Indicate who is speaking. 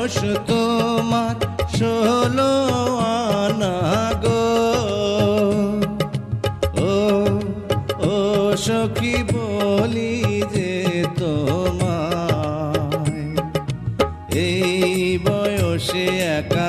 Speaker 1: বয়স তোমার 16 আনা গো। ও ও সখী বলি যে তোমায়, এই বয়সে একা